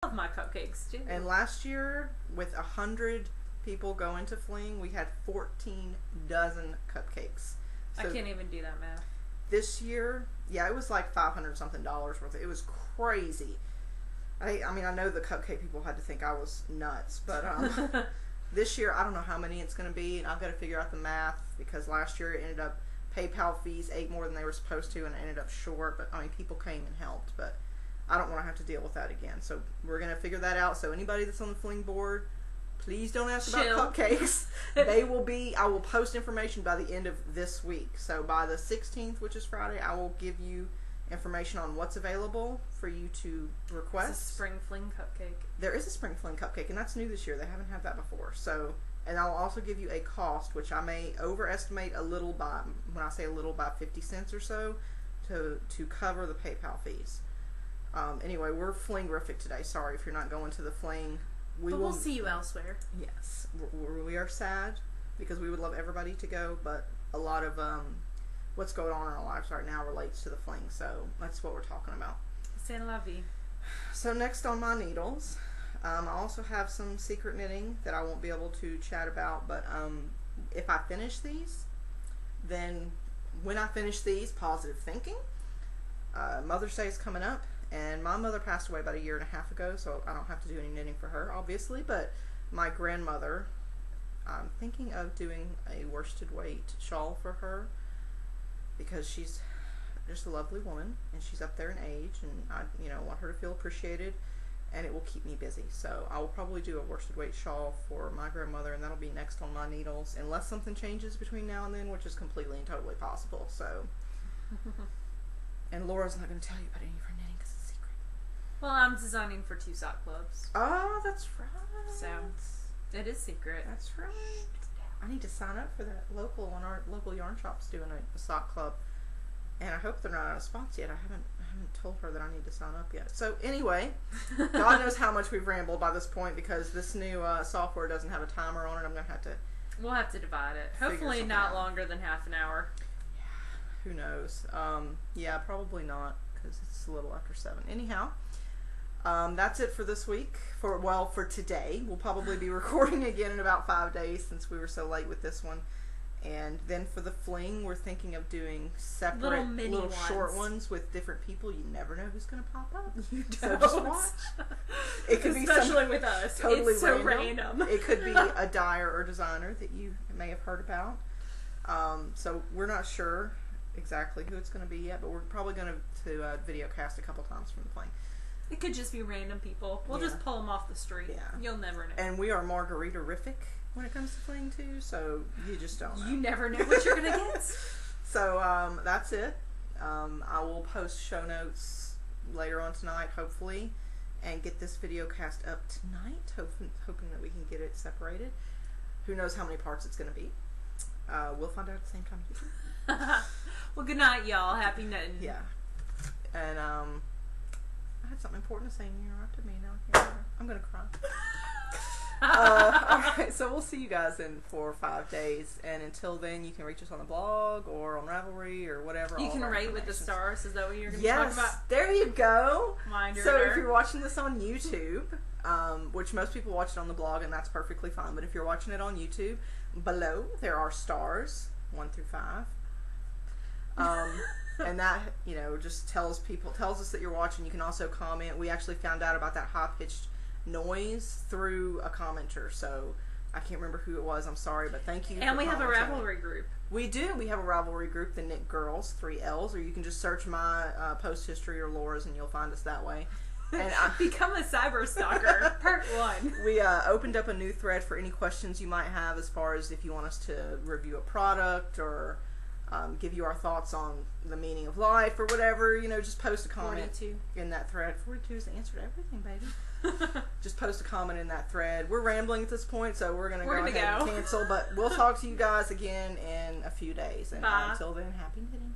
love my cupcakes too. And last year, with 100 people going to Fling, we had 14 dozen cupcakes. So I can't even do that math. This year, yeah, it was like $500 something worth. It was crazy. I mean, I know the cupcake people had to think I was nuts, but this year, I don't know how many it's going to be, and I've got to figure out the math, because last year it ended up, PayPal fees ate more than they were supposed to, and it ended up short, but I mean, people came and helped, but I don't want to have to deal with that again, so we're going to figure that out. So anybody that's on the Fling board, please don't ask about cupcakes. They will be, I will post information by the end of this week, so by the 16th, which is Friday, I will give you information on what's available for you to request. It's a spring fling cupcake. There is a spring fling cupcake, and that's new this year. They haven't had that before. So, and I'll also give you a cost, which I may overestimate a little by, when I say a little, by 50 cents or so, to cover the PayPal fees. Anyway, we're flingrific today. Sorry if you're not going to the fling. We'll see you elsewhere. Yes, we are sad because we would love everybody to go, but a lot of what's going on in our lives right now relates to the fling, so that's what we're talking about. C'est la vie. So next on my needles, I also have some secret knitting that I won't be able to chat about, but if I finish these, then when I finish these, positive thinking, Mother's Day is coming up, and my mother passed away about 1.5 years ago, so I don't have to do any knitting for her, obviously, but my grandmother, I'm thinking of doing a worsted weight shawl for her, because she's just a lovely woman, and she's up there in age, and I, want her to feel appreciated, and it will keep me busy. So I will probably do a worsted weight shawl for my grandmother, and that'll be next on my needles, unless something changes between now and then, which is completely and totally possible. So, and Laura's not going to tell you about any of her knitting because it's a secret. Well, I'm designing for 2 sock clubs. Oh, that's right. So it is secret. That's right. I need to sign up for that local one. Our local yarn shop's doing a sock club, and I hope they're not out of spots yet. I haven't told her that I need to sign up yet. So anyway, God knows how much we've rambled by this point, because this new software doesn't have a timer on it. I'm gonna have to. We'll have to divide it. Hopefully not longer than half an hour. Yeah, who knows? Yeah, probably not, because it's a little after 7. Anyhow. That's it for this week. For today. We'll probably be recording again in about 5 days, since we were so late with this one. And then for the fling, we're thinking of doing separate little short ones with different people. You never know who's going to pop up. You don't. So just watch. It could especially with us. Totally it's so random. It could be a dyer or designer that you may have heard about. So we're not sure exactly who it's going to be yet, but we're probably going to video cast a couple times from the fling. It could just be random people. We'll just pull them off the street. Yeah. You'll never know. And we are margarita-rific when it comes to fling too, so you just don't know. You never know what you're going to get. So that's it. I will post show notes later on tonight, hopefully, and get this video cast up tonight, hoping that we can get it separated. Who knows how many parts it's going to be. We'll find out at the same time you do. Well, good night, y'all. Happy knitting. Yeah. And I had something important to say and you interrupted me. Now I can't remember. I'm going to cry. Alright, so we'll see you guys in 4 or 5 days. And until then, you can reach us on the blog or on Ravelry or whatever. You can rate with the stars. Is that what you're going to talk about? Yes, there you go. Minder. So if you're watching this on YouTube, which most people watch it on the blog, and that's perfectly fine. But if you're watching it on YouTube, below there are stars, 1 through 5. And that, just tells us that you're watching. You can also comment. We actually found out about that high-pitched noise through a commenter, so I can't remember who it was. I'm sorry, but thank you. And we have a Ravelry group. We do. We have a Ravelry group, the TheKnitGirlls, 3 L's, or you can just search my post history or Laura's, and you'll find us that way. And Become a cyber stalker, part 1. We opened up a new thread for any questions you might have, as far as if you want us to review a product or give you our thoughts on the meaning of life or whatever. Just post a comment 42. In that thread. 42 is the answer to everything, baby. Just post a comment in that thread. We're rambling at this point, so we're going to go ahead and cancel. But we'll talk to you guys again in a few days. And Bye. Until then, happy knitting.